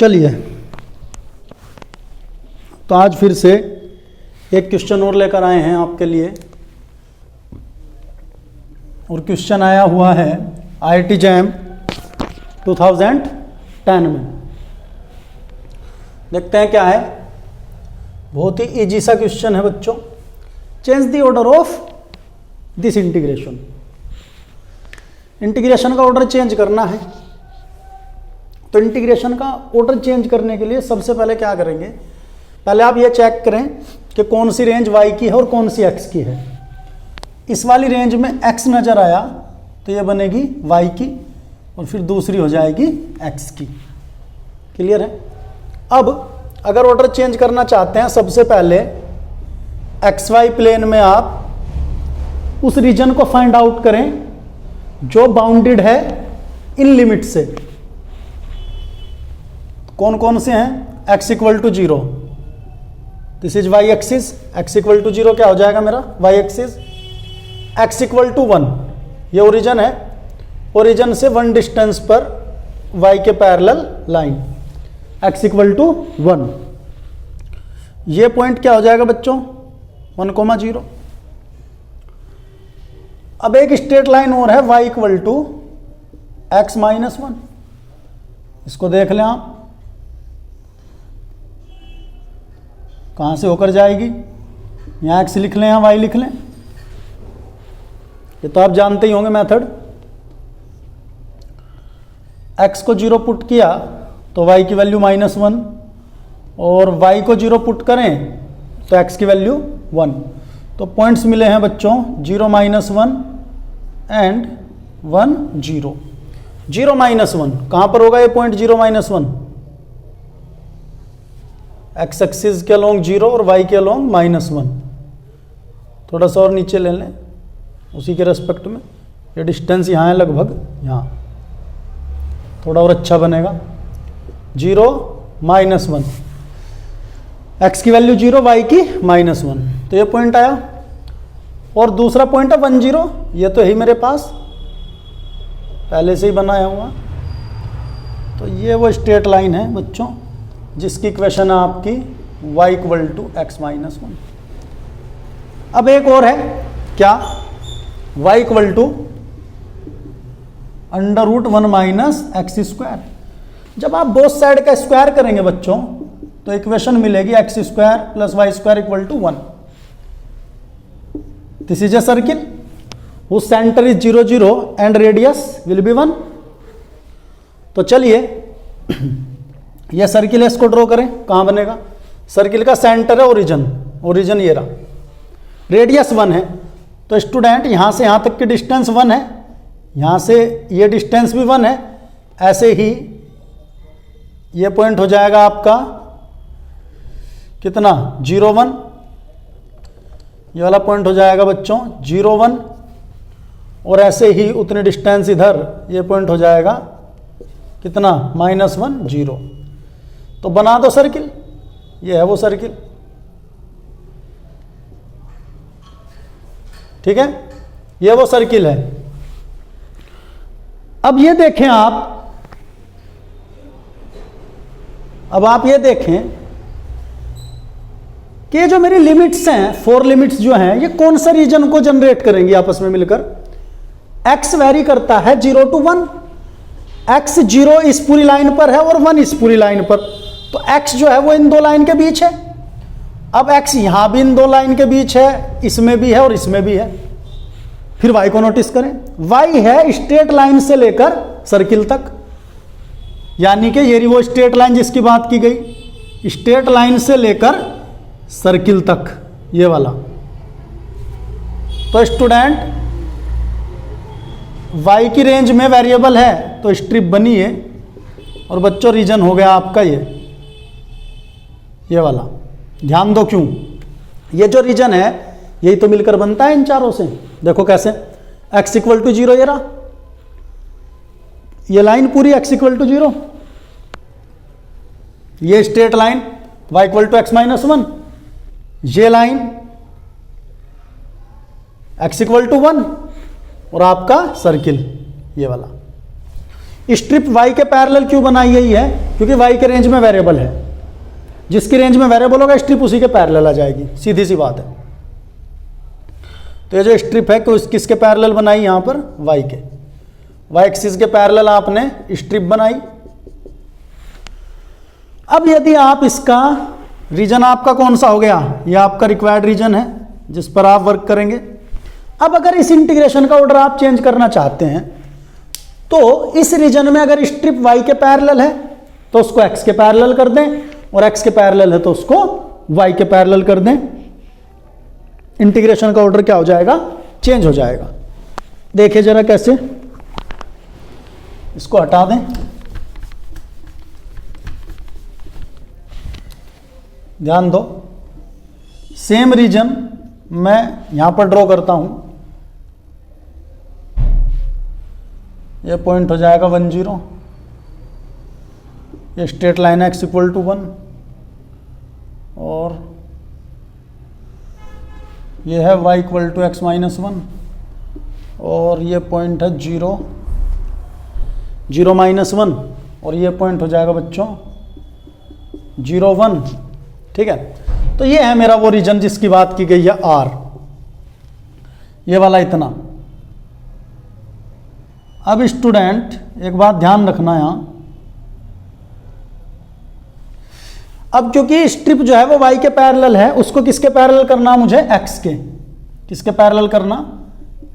चलिए, तो आज फिर से एक क्वेश्चन और लेकर आए हैं आपके लिए, और क्वेश्चन आया हुआ है IIT JAM 2010 में। देखते हैं क्या है। बहुत ही इजी सा क्वेश्चन है बच्चों। Change the order of this integration. Integration का ऑर्डर चेंज करना है, तो इंटीग्रेशन का ऑर्डर चेंज करने के लिए सबसे पहले क्या करेंगे, पहले आप ये चेक करें कि कौन सी रेंज y की है और कौन सी x की है। इस वाली रेंज में x नज़र आया तो ये बनेगी y की, और फिर दूसरी हो जाएगी x की। क्लियर है। अब अगर ऑर्डर चेंज करना चाहते हैं, सबसे पहले xy प्लेन में आप उस रीजन को फाइंड आउट करें जो बाउंडेड है इन लिमिट से। कौन कौन से हैं? x equal to 0, this is y axis. x equal to 0 क्या हो जाएगा मेरा? y axis. x equal to 1 ये ओरिजन है, ओरिजन से 1 डिस्टेंस पर y के parallel line, x equal to 1। ये पॉइंट क्या हो जाएगा बच्चों? 1,0। अब एक स्ट्रेट लाइन और है y equal to x minus 1। इसको देख लें आप, कहाँ से होकर जाएगी। यहाँ x लिख लें, यहाँ y लिख लें, ये तो आप जानते ही होंगे मेथड। x को 0 पुट किया तो y की वैल्यू -1, और y को 0 पुट करें तो x की वैल्यू 1। तो पॉइंट्स मिले हैं बच्चों 0, -1 एंड 1, 0। 0, -1 कहाँ पर होगा ये पॉइंट? 0, -1 x एक्सिस के अलोंग 0 और y के अलोंग -1। थोड़ा सा और नीचे ले लें उसी के रेस्पेक्ट में। ये डिस्टेंस यहाँ है लगभग, यहाँ थोड़ा और अच्छा बनेगा। 0, -1, x की वैल्यू 0, y की -1, तो ये पॉइंट आया। और दूसरा पॉइंट है 1, 0, ये तो है मेरे पास पहले से ही बनाया हुआ। तो ये वो स्ट्रेट लाइन है बच्चों जिसकी इक्वेशन है आपकी y equal to x minus 1। अब एक और है क्या? y equal to √1 minus x square. जब आप बोथ साइड का स्क्वायर करेंगे बच्चों तो इक्वेशन मिलेगी x square plus y square equal to 1। This is a circle whose centre is 0, 0 and radius will be 1। तो चलिए यह सर्किल है, इसको ड्रॉ करें। कहाँ बनेगा? सर्किल का सेंटर है ओरिजिन, ओरिजिन ये रहा, रेडियस 1 है। तो स्टूडेंट यहाँ से यहाँ तक की डिस्टेंस 1 है, यहाँ से ये डिस्टेंस भी 1 है। ऐसे ही ये पॉइंट हो जाएगा आपका कितना? 0, 1। ये वाला पॉइंट हो जाएगा बच्चों 0, 1, और ऐसे ही उतनी डिस्टेंस इधर ये पॉइंट हो जाएगा कितना? -1, 0। तो बना दो सर्किल, ये है वो सर्किल। ठीक है, ये वो सर्किल है। अब ये देखें अब आप ये देखें कि ये जो मेरी लिमिट्स हैं, 4 लिमिट्स जो हैं, ये कौन सा रीजन को जनरेट करेंगी आपस में मिलकर? x वेरी करता है 0 to 1, x 0 इस पूरी लाइन पर है और 1 इस पूरी लाइन पर, तो x जो है वो इन दो लाइन के बीच है। अब x यहां भी इन दो लाइन के बीच है, इसमें भी है और इसमें भी है। फिर y को नोटिस करें, y है स्ट्रेट लाइन से लेकर सर्किल तक, यानी कि ये वो स्ट्रेट लाइन जिसकी बात की गई, स्ट्रेट लाइन से लेकर सर्किल तक, ये वाला। तो स्टूडेंट y की रेंज में वेरिएबल है तो स्ट्रिप बनी है, और बच्चों रीजन हो गया आपका ये वाला। ध्यान दो क्यों, ये जो रीजन है यही तो मिलकर बनता है इन चारों से। देखो कैसे, x इक्वल टू 0 ये रहा, ये लाइन पूरी x इक्वल टू 0, ये straight line y equal to x minus 1, ये लाइन x इक्वल टू 1, और आपका सर्किल ये वाला। स्ट्रिप y के पैरेलल क्यों बनाई गई है? क्योंकि y के रेंज में वेरिएबल है, जिसकी रेंज में वेरिएबल होगा स्ट्रिप उसी के पैरेलल आ जाएगी, सीधी सी बात है। तो ये जो स्ट्रिप है किसके पैरेलल बनाई, यहां पर y के, y एक्सिस के पैरेलल आपने स्ट्रिप बनाई। अब यदि आप इसका रीजन आपका कौन सा हो गया, ये आपका रिक्वायर्ड रीजन है जिस पर आप वर्क करेंगे। अब अगर इस इंटीग्रेशन का ऑर्डर आप चेंज करना चाहते हैं तो इस रीजन में अगर स्ट्रिप y के पैरेलल है तो उसको x के पैरेलल कर दें, और x के पैरेलल है तो उसको y के पैरेलल कर दें। इंटीग्रेशन का ऑर्डर क्या हो जाएगा, चेंज हो जाएगा। देखिए जरा कैसे, इसको हटा दें, ध्यान दो, सेम रीजन मैं यहां पर ड्रॉ करता हूं। ये पॉइंट हो जाएगा 1 0, ये स्ट्रेट लाइन है x इक्वल टू 1, और ये है y equal to x minus 1, और ये पॉइंट है 0 0 माइनस 1, और ये पॉइंट हो जाएगा बच्चों 0 1। ठीक है, तो ये है मेरा वो रीजन जिसकी बात की गई है R, ये वाला इतना। अब स्टूडेंट एक बात ध्यान रखना यहां, अब क्योंकि स्ट्रिप जो है वो y के पैरेलल है, उसको किसके पैरेलल करना मुझे, x के, किसके पैरेलल करना,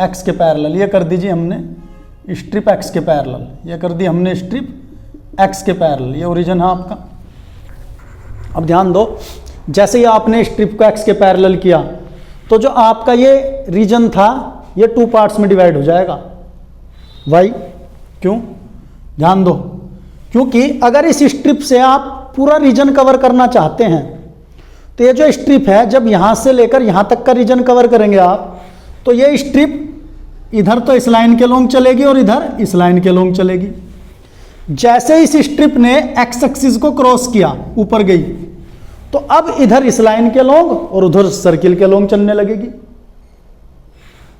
x के पैरेलल। ये कर दीजिए हमने स्ट्रिप x के पैरेलल, ये कर दी हमने स्ट्रिप x के पैरेलल, ये ओरिजिन है आपका। अब ध्यान दो, जैसे ही आपने स्ट्रिप को x के पैरेलल किया तो जो आपका ये रीजन था ये 2 पार्ट्स में डिवाइड हो जाएगा, y। क्यों, ध्यान दो, क्योंकि अगर इस स्ट्रिप से आप पूरा रीजन कवर करना चाहते हैं तो ये जो स्ट्रिप है जब यहां से लेकर यहां तक का रीजन कवर करेंगे आप, तो ये स्ट्रिप इधर तो इस लाइन के लॉन्ग चलेगी और इधर इस लाइन के लॉन्ग चलेगी। जैसे इस स्ट्रिप ने एक्स एक्सिस को क्रॉस किया, ऊपर गई, तो अब इधर इस लाइन के लॉन्ग और उधर सर्किल के लॉन्ग चलने लगेगी।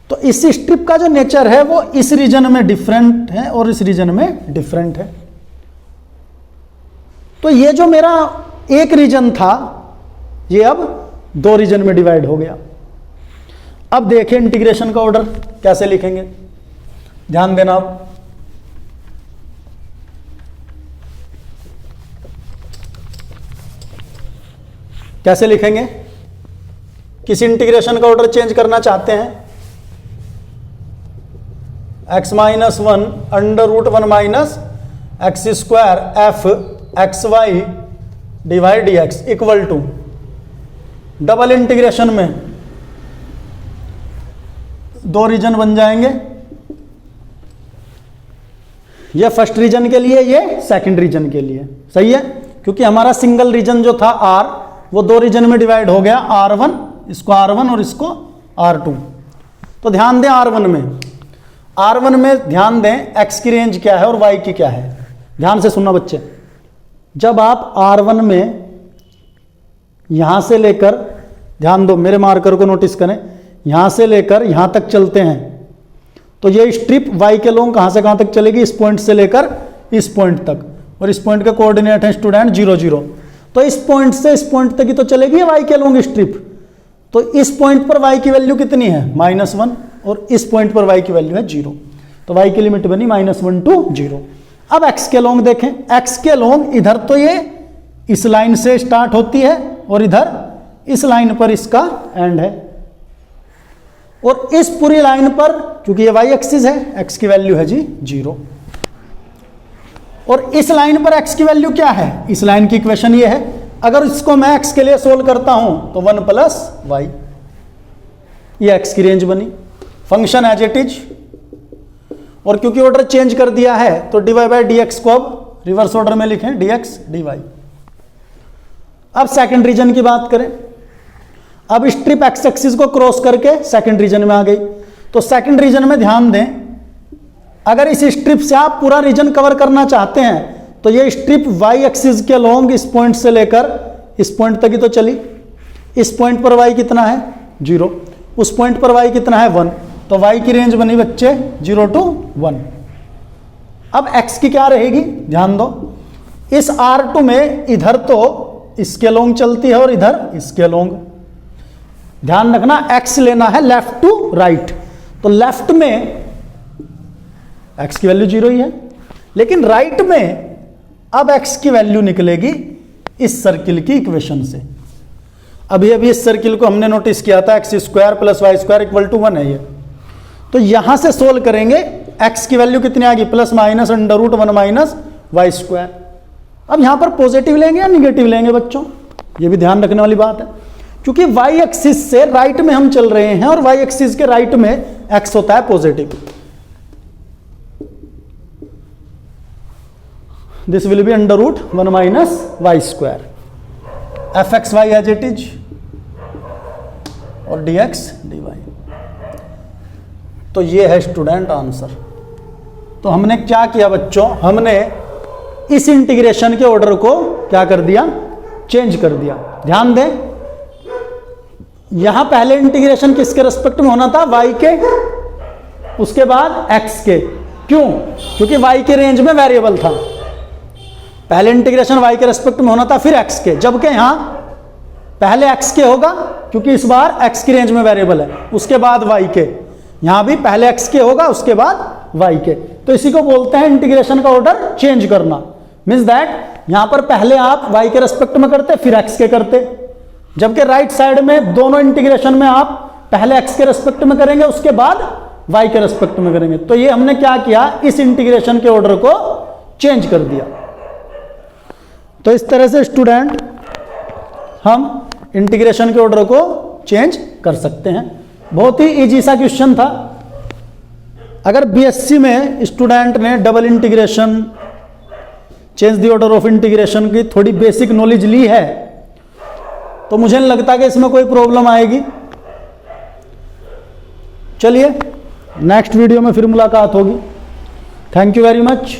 तो इस स्ट्रिप का जो नेचर है वो इस रीजन में डिफरेंट है और इस रीजन में डिफरेंट है। तो ये जो मेरा एक रीजन था ये अब 2 रीजन में डिवाइड हो गया। अब देखिए इंटीग्रेशन का ऑर्डर कैसे लिखेंगे, ध्यान देना आप। कैसे लिखेंगे, किस इंटीग्रेशन का ऑर्डर चेंज करना चाहते हैं, x minus 1 under root 1 minus x square f x y divide d x equal to, double integration में 2 रीजन बन जाएंगे, ये फर्स्ट रीजन के लिए, ये सेकंड रीजन के लिए। सही है, क्योंकि हमारा सिंगल रीजन जो था R वो 2 रीजन में डिवाइड हो गया, R1, इसको R1 और इसको R2। तो ध्यान दें R1 में ध्यान दें x की रेंज क्या है और y की क्या है। ध्यान से सुनना बच्चे, जब आप R1 में यहां से लेकर, ध्यान दो मेरे मार्कर को नोटिस करें, यहां से लेकर यहां तक चलते हैं तो ये स्ट्रिप y के लॉन्ग कहां से कहां तक चलेगी, इस पॉइंट से लेकर इस पॉइंट तक, और इस पॉइंट के कोऑर्डिनेट है स्टूडेंट 0 0। तो इस पॉइंट से इस पॉइंट तक ही तो चलेगी y के लॉन्ग स्ट्रिप। तो इस पॉइंट पर y की वैल्यू कितनी है, -1, और इस पॉइंट पर y की वैल्यू है 0। तो y की लिमिट बनी -1 to 0। अब x के लॉन्ग देखें, x के लॉन्ग इधर तो ये इस लाइन से स्टार्ट होती है और इधर इस लाइन पर इसका एंड है, और इस पूरी लाइन पर क्योंकि ये y एक्सिस है x की वैल्यू है जी 0, और इस लाइन पर x की वैल्यू क्या है, इस लाइन की इक्वेशन ये है। अगर इसको मैं x के लिए सोल्व करता हूं तो 1 + y, ये x की रेंज बनी, फंक्शन एज इट इज। और क्योंकि ऑर्डर चेंज कर दिया है तो dy/dx को अब रिवर्स ऑर्डर में लिखें, dx dy। अब सेकंड रीजन की बात करें, अब स्ट्रिप एक्स एक्सिस को क्रॉस करके सेकंड रीजन में आ गई। तो सेकंड रीजन में ध्यान दें, अगर इस स्ट्रिप से आप पूरा रीजन कवर करना चाहते हैं तो ये स्ट्रिप y एक्सिस के लॉन्ग इस पॉइंट से लेकर इस पॉइंट तक ही तो चली। इस पॉइंट पर y कितना है 0, उस पॉइंट पर y कितना है 1, तो y की रेंज बनी बच्चे 0 to 1। अब x की क्या रहेगी, ध्यान दो, इस R2 में इधर तो इसके लॉन्ग चलती है और इधर इसके लॉन्ग। ध्यान रखना x लेना है लेफ्ट टू राइट, तो लेफ्ट में x की वैल्यू 0 ही है, लेकिन राइट में अब x की वैल्यू निकलेगी इस सर्किल की इक्वेशन से। अभी अभी इस सर्किल को हमने नोटिस किया था x square plus y square equal to 1 है ये। तो यहां से सोल्व करेंगे, x की वैल्यू कितनी आ गई, plus minus under root 1 minus y square. अब यहां पर पॉजिटिव लेंगे या निगेटिव लेंगे बच्चों, ये भी ध्यान रखने वाली बात है, क्योंकि वाई एक्सिस से राइट में हम चल रहे हैं और वाई एक्सिस के राइट में x होता है positive. This will be under root 1 minus y square, f x y as it is और dx dy। तो ये है स्टूडेंट आंसर। तो हमने क्या किया बच्चों, हमने इस इंटीग्रेशन के ऑर्डर को क्या कर दिया, चेंज कर दिया। ध्यान दें, यहां पहले इंटीग्रेशन किसके रेस्पेक्ट में होना था, y के, उसके बाद x के। क्यों, क्योंकि y के रेंज में वेरिएबल था। पहले इंटीग्रेशन y के रेस्पेक्ट में होना था, फिर x के, जबकि यहां पहले x के होगा क्योंकि इस बार x की रेंज में वेरिएबल है, उसके बाद y के। यहां भी पहले x के होगा उसके बाद y के। तो इसी को बोलते हैं इंटीग्रेशन का ऑर्डर चेंज करना। मींस दैट यहां पर पहले आप y के रेस्पेक्ट में करते फिर x के करते, जबकि राइट साइड में दोनों इंटीग्रेशन में आप पहले x के रेस्पेक्ट में करेंगे उसके बाद y के रेस्पेक्ट में करेंगे। तो ये हमने क्या किया, इस इंटीग्रेशन के ऑर्डर को चेंज कर दिया। तो इस तरह से स्टूडेंट हम इंटीग्रेशन के ऑर्डर को चेंज कर सकते हैं। बहुत ही इजी सा क्वेश्चन था। अगर बीएससी में स्टूडेंट ने double integration, change the order of integration की थोड़ी बेसिक नॉलेज ली है तो मुझे नहीं लगता कि इसमें कोई प्रॉब्लम आएगी। चलिए नेक्स्ट वीडियो में फिर मुलाकात होगी। Thank you very much.